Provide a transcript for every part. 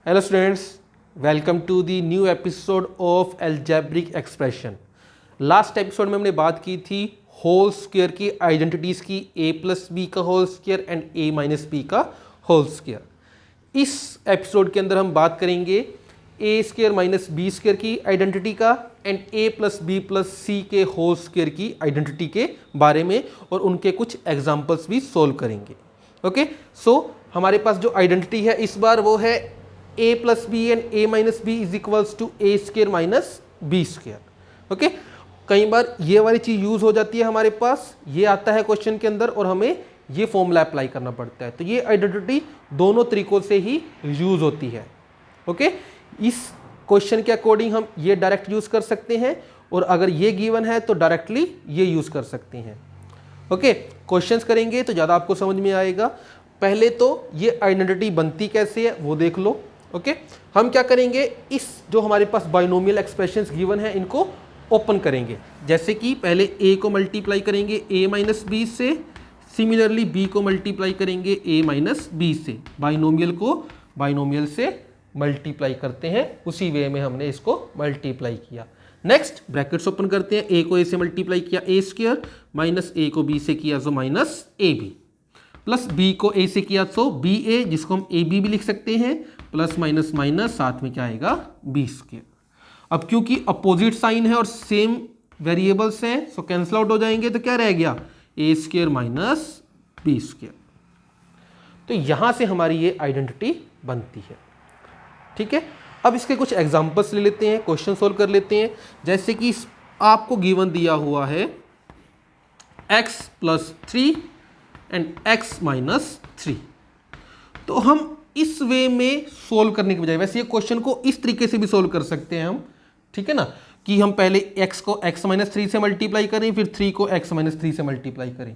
Hello students, welcome to the new episode of algebraic expression. Last episode में हमने बात की थी होल स्क्वायर की आइडेंटिटीज़ की a प्लस बी का whole square and a minus B का होल स्क्वायर। इस एपिसोड के अंदर हम बात करेंगे a square minus B square की आइडेंटिटी का and a plus B plus C के होल स्क्वायर की आइडेंटिटी के बारे में और उनके कुछ एग्जाम्पल्स भी सोल्व करेंगे। ओके, सो हमारे पास जो आइडेंटिटी है इस बार वो है a plus b and a minus b is equals to a square minus B square. Okay, कई बार ये वाली चीज़ यूज़ हो जाती है, हमारे पास ये आता है क्वेश्चन के अंदर और हमें ये फॉर्मूला अप्लाई करना पड़ता है। तो ये आइडेंटिटी दोनों तरीकों से ही यूज़ होती है। ओके, इस क्वेश्चन के अकॉर्डिंग हम ये डायरेक्ट यूज़ कर सकते हैं और अगर ये गिवन है तो डायरेक्टली ये यूज़ कर सकते हैं। ओके, क्वेश्चंस करेंगे तो ज़्यादा आपको समझ में आएगा। पहले तो ये आइडेंटिटी बनती कैसे है वो देख लो। ओके, हम क्या करेंगे, इस जो हमारे पास बाइनोमियल एक्सप्रेशंस गिवन है इनको ओपन करेंगे। जैसे कि पहले a को मल्टीप्लाई करेंगे a माइनस बी से, सिमिलरली b को मल्टीप्लाई करेंगे a माइनस बी से। बाइनोमियल को बाइनोमियल से मल्टीप्लाई करते हैं, उसी वे में हमने इसको मल्टीप्लाई किया। नेक्स्ट ब्रैकेट्स ओपन करते हैं, a को a से मल्टीप्लाई किया a स्क्वायर, माइनस a को b से किया तो माइनस ab, प्लस b को a से किया तो ba जिसको हम ab भी लिख सकते हैं, प्लस माइनस माइनस साथ में क्या आएगा b स्क्वायर। अब क्योंकि अपोजिट साइन है और सेम वेरिएबल्स हैं सो कैंसिल आउट हो जाएंगे, तो क्या रह गया a square minus B square. तो यहां से हमारी ये आइडेंटिटी बनती है। ठीक है, अब इसके कुछ एग्जांपल्स ले लेते हैं, क्वेश्चन सोल्व कर लेते हैं। जैसे कि आपको गिवन दिया हुआ है x plus 3 and x minus 3। तो हम इस वे में सोल्व करने के बजाय, वैसे ये क्वेश्चन को इस तरीके से भी सोल्व कर सकते हैं हम, ठीक है ना, कि हम पहले x को x माइनस 3 से मल्टीप्लाई करें, फिर 3 को x माइनस 3 से मल्टीप्लाई करें।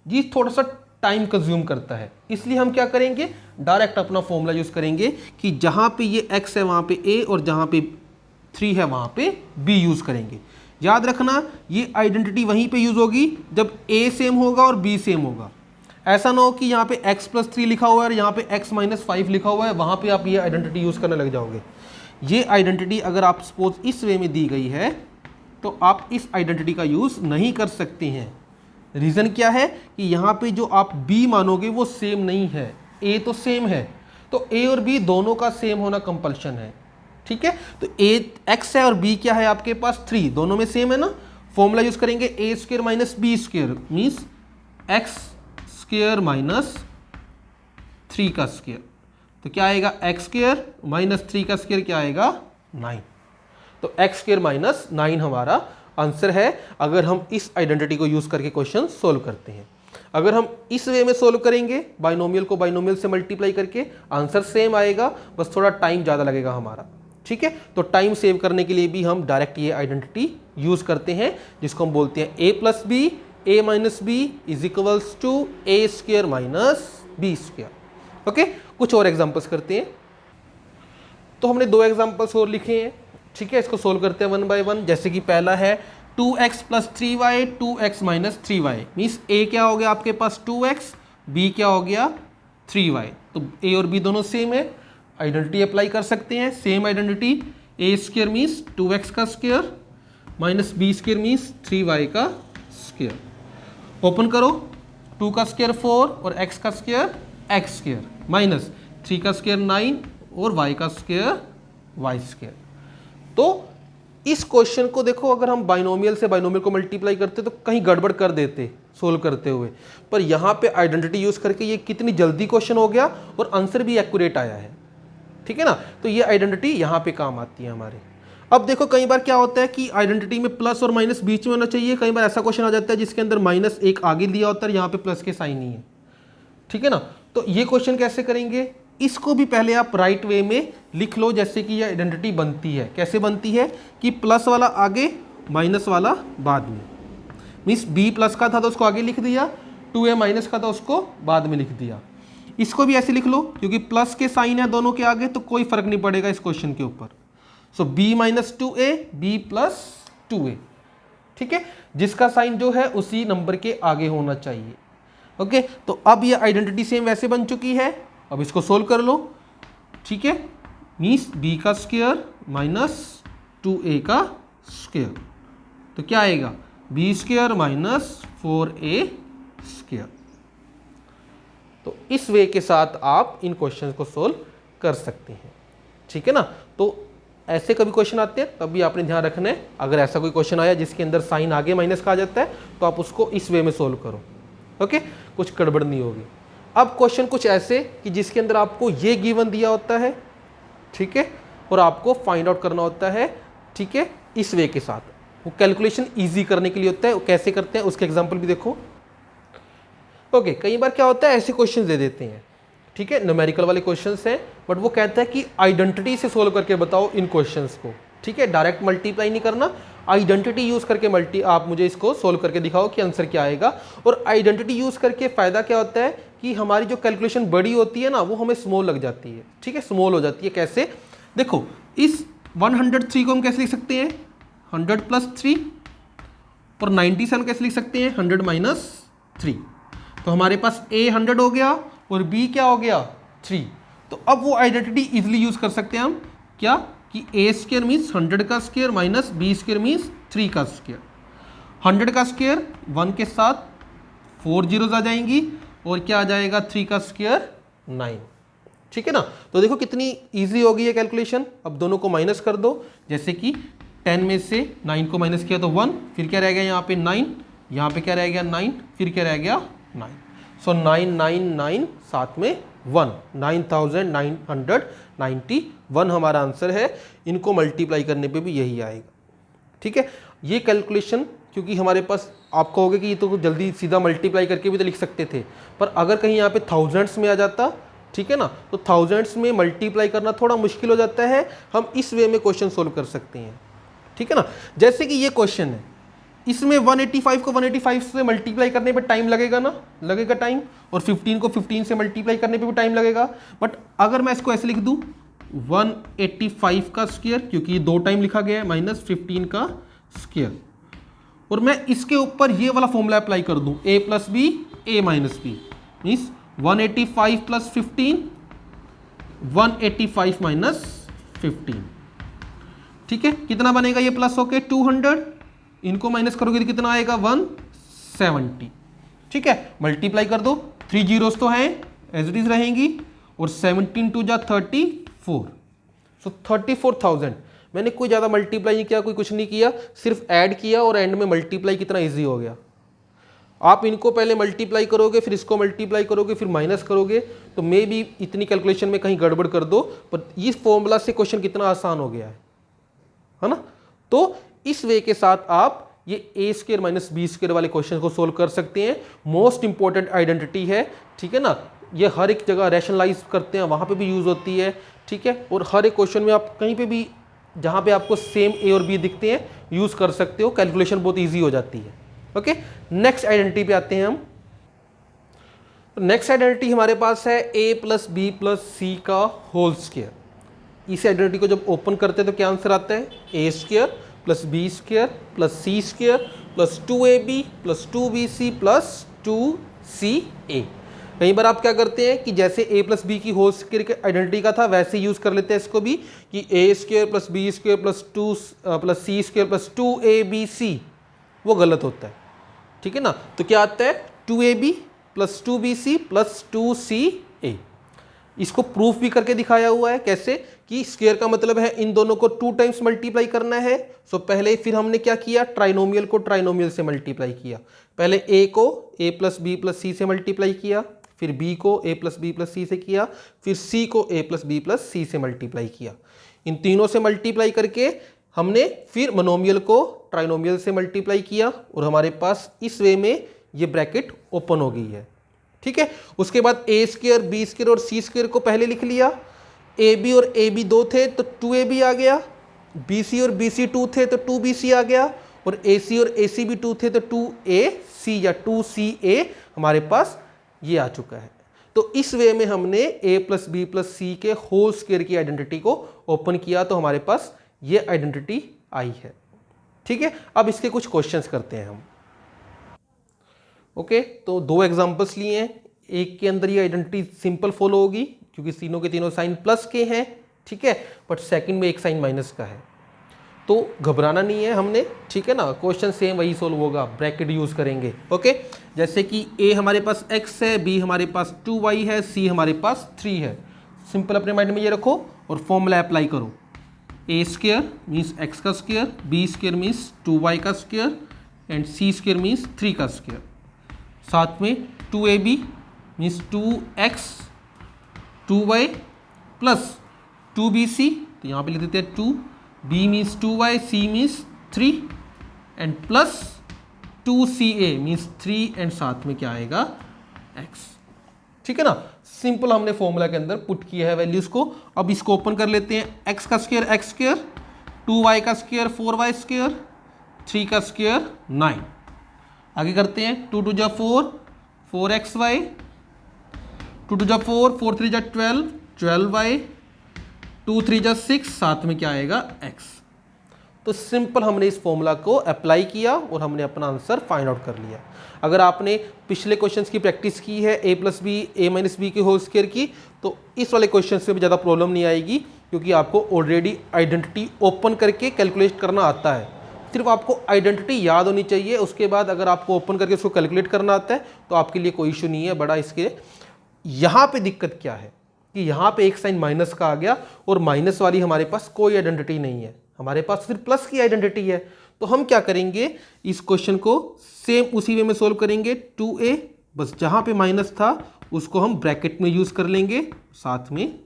ये थोड़ा सा टाइम कंज्यूम करता है, इसलिए हम क्या करेंगे, डायरेक्ट अपना फॉर्मूला यूज करेंगे कि जहां पे ये x है वहां पे a और जहां पे 3 है वहां पे b यूज करेंगे। याद रखना ये आइडेंटिटी वहीं पे यूज होगी जब a सेम होगा और b सेम होगा। ऐसा ना हो कि यहाँ पे x प्लस 3 लिखा हुआ है और यहाँ पे x माइनस 5 लिखा हुआ है, वहां पे आप ये आइडेंटिटी यूज करने लग जाओगे। ये आइडेंटिटी अगर आप सपोज इस वे में दी गई है तो आप इस आइडेंटिटी का यूज नहीं कर सकते हैं। रीजन क्या है कि यहाँ पे जो आप b मानोगे वो सेम नहीं है, a तो सेम है, तो a और b दोनों का सेम होना कंपल्शन है। ठीक है, तो a x है और b क्या है आपके पास 3, दोनों में सेम है ना। फॉर्मूला यूज करेंगे a square minus B square means x square minus 3 का स्क्वायर, तो क्या आएगा x स्क्वायर माइनस 3 का स्क्वायर क्या आएगा 9। तो x स्क्वायर माइनस 9 हमारा आंसर है अगर हम इस आइडेंटिटी को यूज करके क्वेश्चन सोल्व करते हैं। अगर हम इस वे में सोल्व करेंगे बाइनोमियल को बाइनोमियल से मल्टीप्लाई करके, आंसर सेम आएगा, बस थोड़ा टाइम ज़्यादा लगेगा हमारा। ठीक है, तो टाइम सेव करने के लिए भी हम डायरेक्ट ये आइडेंटिटी यूज करते हैं जिसको हम बोलते हैं a plus b a minus b is equals to a square minus B square. Okay, कुछ और एग्जांपल्स करते हैं। तो हमने 2 एग्जांपल्स और लिखे हैं। ठीक है, इसको सोल्व करते हैं 1 बाय 1। जैसे कि पहला है 2x plus 3y 2x minus 3y means a क्या हो गया आपके पास 2x, b क्या हो गया 3y। तो a और b दोनों सेम है, आइडेंटिटी अप्लाई कर सकते हैं। Same identity a square means 2x का square minus b square means 3y का स्क्वायर। ओपन करो, 2 का स्क्वायर 4 और x का स्क्वायर x स्क्वायर माइनस 3 का स्क्वायर 9 और y का स्क्वायर y स्क्वायर। तो इस क्वेश्चन को देखो, अगर हम बाइनोमियल से बाइनोमियल को मल्टीप्लाई करते तो कहीं गड़बड़ कर देते सोल्व करते हुए, पर यहाँ पे आइडेंटिटी यूज करके ये कितनी जल्दी क्वेश्चन हो गया और आंसर भी एक्यूरेट आया है। ठीक है ना, तो ये आइडेंटिटी यहाँ पे काम आती है हमारे। अब देखो कई बार क्या होता है कि आइडेंटिटी में प्लस और माइनस बीच में होना चाहिए, कई बार ऐसा क्वेश्चन आ जाता है जिसके अंदर माइनस एक आगे दिया होता है, यहाँ पे प्लस के साइन नहीं है। ठीक है ना, तो ये क्वेश्चन कैसे करेंगे, इसको भी पहले आप राइट वे में लिख लो। जैसे कि ये आइडेंटिटी बनती है, कैसे बनती है कि प्लस वाला आगे माइनस वाला बाद में, मीन्स b प्लस का था तो उसको आगे लिख दिया, 2a माइनस का था उसको बाद में लिख दिया। इसको भी ऐसे लिख लो क्योंकि प्लस के साइन है दोनों के आगे, तो कोई फर्क नहीं पड़ेगा इस क्वेश्चन के ऊपर। सो b minus 2a b plus 2a। ठीक है, जिसका साइन जो है उसी नंबर के आगे होना चाहिए। ओके, तो अब ये आइडेंटिटी सेम वैसे बन चुकी है। अब इसको सोल्व कर लो। ठीक है, मीन्स बी का स्क्वायर माइनस 2a का स्क्वायर, तो क्या आएगा B square minus 4a square. तो इस वे के साथ आप इन क्वेश्चंस को सोल्व कर सकते हैं, ठीक है ना। तो ऐसे कभी क्वेश्चन आते हैं तब भी आपने ध्यान रखना है, अगर ऐसा कोई क्वेश्चन आया जिसके अंदर साइन आगे माइनस का आ जाता है तो आप उसको इस वे में सोल्व करो, ओके, कुछ गड़बड़ नहीं होगी। अब क्वेश्चन कुछ ऐसे कि जिसके अंदर आपको ये गिवन दिया होता है, ठीक है, और आपको फाइंड आउट करना होता है, ठीक है, इस वे के साथ। वो कैलकुलेशन इजी करने के लिए होता है, वो कैसे करते हैं उसके एग्जांपल भी देखो। ओके, कई बार क्या होता है ऐसे क्वेश्चन दे देते हैं, ठीक है, न्यूमेरिकल वाले क्वेश्चंस हैं, बट वो कहता है कि आइडेंटिटी से सोल्व करके बताओ इन क्वेश्चंस को, ठीक है, डायरेक्ट मल्टीप्लाई नहीं करना, आइडेंटिटी यूज करके आप मुझे इसको सोल्व करके दिखाओ कि आंसर क्या आएगा। और आइडेंटिटी यूज करके फायदा क्या होता है कि हमारी जो कैलकुलेशन बड़ी होती है ना वो हमें स्मॉल लग जाती है, ठीक है, स्मॉल हो जाती है। कैसे, देखो इस 103 को हम कैसे लिख सकते हैं 100 + 3, और 97 कैसे लिख सकते हैं 100 - 3। तो हमारे पास a 100 हो गया और b क्या हो गया 3। तो अब वो आइडेंटिटी इजीली यूज कर सकते हैं हम, क्या कि a स्क्वायर मीन्स 100 का square minus b square means 3 का स्क्वायर। 100 का स्क्वायर 1 के साथ 4 जीरोज आ जाएंगी और क्या आ जाएगा 3 का स्क्वायर 9, ठीक है ना। तो देखो कितनी इजी हो गई है कैलकुलेशन। अब दोनों को माइनस कर दो, जैसे कि 10 में से 9 को माइनस किया तो 1, फिर क्या रह गया यहाँ पे 9, यहाँ पे क्या रह गया 9, फिर क्या रह गया 9। सो 999 साथ में 1, 9991 हमारा आंसर है। इनको मल्टीप्लाई करने पे भी यही आएगा, ठीक है। ये कैलकुलेशन क्योंकि हमारे पास आप कहोगे कि ये तो जल्दी सीधा मल्टीप्लाई करके भी तो लिख सकते थे, पर अगर कहीं यहाँ पे थाउजेंड्स में आ जाता, ठीक है ना, तो थाउजेंड्स में मल्टीप्लाई करना थोड़ा मुश्किल हो जाता है। हम इस वे में क्वेश्चन सोल्व कर सकते हैं, ठीक है ना। जैसे कि ये क्वेश्चन है, इसमें 185 को 185 से मल्टीप्लाई करने पे टाइम लगेगा ना, लगेगा टाइम, और 15 को 15 से मल्टीप्लाई करने पे भी टाइम लगेगा। बट अगर मैं इसको ऐसे लिख दूं 185 का स्क्वायर, क्योंकि ये 2 टाइम लिखा गया है, माइनस 15 का स्क्वायर, और मैं इसके ऊपर ये वाला फॉर्मूला अप्लाई कर दूं a + b a - b, means 185 + 15 185 - 15, ठीक है। कितना बनेगा ये प्लस होके 200, इनको माइनस करोगे तो कितना आएगा 170, ठीक है। मल्टीप्लाई कर दो, 3 जीरोस तो हैं एज इट इज रहेंगी, और 17 2 जा 34, सो 34,000। मैंने कोई ज़्यादा मल्टीप्लाई नहीं किया, कोई कुछ नहीं किया, सिर्फ ऐड किया और एंड में मल्टीप्लाई कितना ईजी हो गया। आप इनको पहले मल्टीप्लाई करोगे, फिर इसको मल्टीप्लाई करोगे, फिर माइनस करोगे, तो मे भी इतनी कैलकुलेशन में कहीं गड़बड़ कर दो, पर इस फॉर्मूला से क्वेश्चन कितना आसान हो गया है ना। तो इस वे के साथ आप ये a square minus B square वाले क्वेश्चन को सोल्व कर सकते हैं। मोस्ट इंपॉर्टेंट आइडेंटिटी है, ठीक है ना। ये हर एक जगह रैशनलाइज करते हैं, वहां पे भी यूज होती है, ठीक है। और हर एक क्वेश्चन में आप कहीं पे भी जहां पे आपको सेम a और b दिखते हैं यूज कर सकते हो, कैलकुलेशन बहुत ईजी हो जाती है। ओके, नेक्स्ट आइडेंटिटी पे आते हैं हम। नेक्स्ट आइडेंटिटी हमारे पास है a + b + c का होल स्क्वायर। इस आइडेंटिटी को जब ओपन करते हैं तो क्या आंसर आता है a square + b square + c square + 2ab + 2bc + 2ca। कई बार आप क्या करते हैं कि जैसे a + b की होल स्क्वायर के आइडेंटिटी का था वैसे यूज कर लेते हैं इसको भी, कि a square + b square + c square + 2abc, वो गलत होता है, ठीक है ना। तो क्या आता है 2ab + 2bc + 2ca। इसको प्रूफ भी करके दिखाया हुआ है, कैसे कि स्क्वायर का मतलब है इन दोनों को 2 टाइम्स मल्टीप्लाई करना है। सो पहले फिर हमने क्या किया, ट्राइनोमियल को ट्राइनोमियल से मल्टीप्लाई किया। पहले a को a + b + c से मल्टीप्लाई किया, फिर b को a + b + c से किया, फिर c को a + b + c से मल्टीप्लाई किया। इन तीनों से मल्टीप्लाई करके हमने फिर मोनोमियल को ट्राइनोमियल से मल्टीप्लाई किया, और हमारे पास इस वे में ये ब्रैकेट ओपन हो गई है, ठीक है। उसके बाद a स्क्वायर b स्क्वायर और c स्क्वायर को पहले लिख लिया। ab और ab 2 थे तो 2ab आ गया, bc और bc 2 थे तो 2bc आ गया, और ac और ac भी 2 थे तो 2ac या 2ca हमारे पास ये आ चुका है। तो इस वे में हमने a + b + c के होल स्क्वायर की आइडेंटिटी को ओपन किया, तो हमारे पास ये आइडेंटिटी आई है, ठीक है। अब इसके कुछ क्वेश्चंस करते हैं हम। ओके, तो 2 एग्जांपल्स लिए हैं। एक के अंदर ये आइडेंटिटी सिंपल फॉलो होगी क्योंकि तीनों के तीनों साइन प्लस के हैं, ठीक है, बट सेकंड में एक साइन माइनस का है, तो घबराना नहीं है हमने, ठीक है ना। क्वेश्चन सेम वही सोल्व होगा, ब्रैकेट यूज करेंगे। ओके, जैसे कि a हमारे पास x है, b हमारे पास 2y है, c हमारे पास 3 है। सिंपल अपने माइंड में ये रखो और फॉर्मूला अप्लाई करो। a स्क्वायर मीन्स x का square, b square means 2y का square and c square means 3 का स्क्वायर। साथ में 2ab means 2x 2y plus 2bc, तो यहाँ पे लिख देते हैं 2, b means 2y, c means 3 and plus 2ca means 3 and साथ में क्या आएगा x, ठीक है ना। सिंपल हमने फॉर्मूला के अंदर पुट किया है वैल्यूज को। अब इसको ओपन कर लेते हैं। x का स्क्वायर x स्क्वायर, 2y का स्क्वायर 4y स्क्वायर, 3 का स्क्वायर 9। आगे करते हैं 2 2 जा 4, 4xy, 2 2 जा 4, 4 3 जा 12, 12y, 2 3 जा 6, साथ में क्या आएगा x। तो सिंपल हमने इस फॉर्मूला को अप्लाई किया और हमने अपना आंसर फाइंड आउट कर लिया। अगर आपने पिछले क्वेश्चंस की प्रैक्टिस की है a plus b a minus b के होल स्क्वायर की, तो इस वाले क्वेश्चन में भी ज़्यादा प्रॉब्लम नहीं आएगी, क्योंकि आपको ऑलरेडी आइडेंटिटी ओपन करके कैलकुलेट करना आता है। सिर्फ आपको आइडेंटिटी याद होनी चाहिए, उसके बाद अगर आपको ओपन करके उसको कैलकुलेट करना आता है तो आपके लिए कोई इशू नहीं है बड़ा। इसके यहाँ पे दिक्कत क्या है कि यहाँ पे एक साइन माइनस का आ गया और माइनस वाली हमारे पास कोई आइडेंटिटी नहीं है, हमारे पास सिर्फ प्लस की आइडेंटिटी है। तो हम क्या करेंगे, इस क्वेश्चन को सेम उसी वे में सोल्व करेंगे। 2a, बस जहाँ पे माइनस था उसको हम ब्रैकेट में यूज़ कर लेंगे, साथ में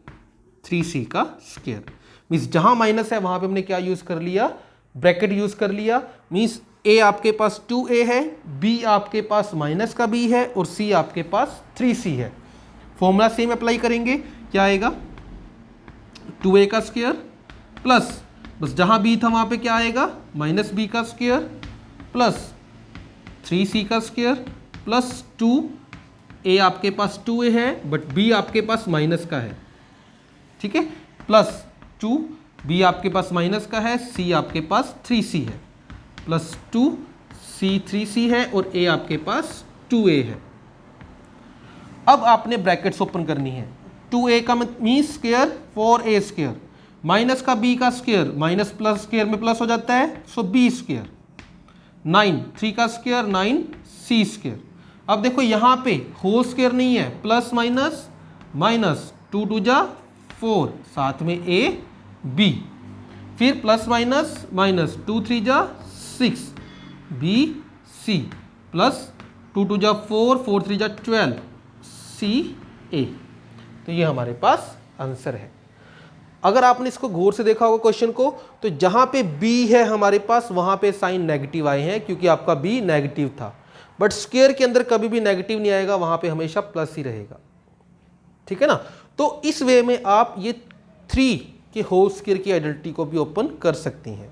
3c का स्क्वायर। मीन्स जहाँ माइनस है वहाँ पे हमने क्या यूज़ कर लिया, ब्रैकेट यूज़ कर लिया। मीन्स a आपके पास 2a है, b आपके पास माइनस का b है और c आपके पास 3c है। फॉर्मूला सेम अप्लाई करेंगे, क्या आएगा 2a का स्क्वायर प्लस, बस जहाँ b था वहाँ पे क्या आएगा माइनस b का स्क्वायर प्लस 3c का स्क्वायर प्लस 2a आपके पास 2a है बट b आपके पास माइनस का है, ठीक है, प्लस 2b आपके पास माइनस का है, c आपके पास 3c है, प्लस 2c 3c है और a आपके पास 2a है। अब आपने ब्रैकेट्स ओपन करनी है। 2a का means square 4a square, minus का b का स्क्वायर, माइनस प्लस स्क्वायर में प्लस हो जाता है, सो b स्क्वायर, 9 3 का स्क्वायर 9c स्क्वायर। अब देखो यहाँ पे होल स्क्वायर नहीं है, प्लस माइनस माइनस 2 2 जा 4, साथ में a b, फिर प्लस माइनस माइनस 2 3 जा 6 b c प्लस 2 2 जा 4, 4 3 जा 12 c a। तो ये हमारे पास आंसर है। अगर आपने इसको गौर से देखा होगा क्वेश्चन को, तो जहाँ पे b है हमारे पास वहाँ पे साइन नेगेटिव आए हैं, क्योंकि आपका b नेगेटिव था। बट स्क्वायर के अंदर कभी भी नेगेटिव नहीं आएगा, वहाँ पे हमेशा प्लस ही रहेगा, ठीक है ना। तो इस वे में आप ये 3 के होल स्क्वायर की आइडेंटिटी को भी ओपन कर सकती हैं,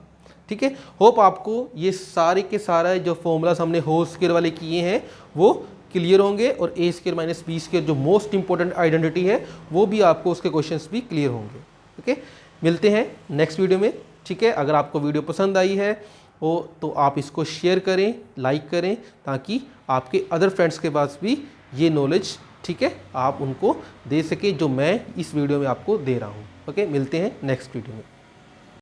ठीक है। होप आपको ये सारे के सारा जो फॉर्मूलाज हमने होल स्क्वायर वाले किए हैं वो क्लियर होंगे, और a square minus b square जो मोस्ट इंपॉर्टेंट आइडेंटिटी है वो भी आपको उसके क्वेश्चंस भी क्लियर होंगे। ओके, मिलते हैं नेक्स्ट वीडियो में, ठीक है। अगर आपको वीडियो पसंद आई है तो आप इसको शेयर करें, लाइक करें, ताकि आपके अदर फ्रेंड्स के पास भी ये नॉलेज, ठीक है, आप उनको दे सके जो मैं इस वीडियो में आपको दे रहा हूँ। ओके, मिलते हैं नेक्स्ट वीडियो में।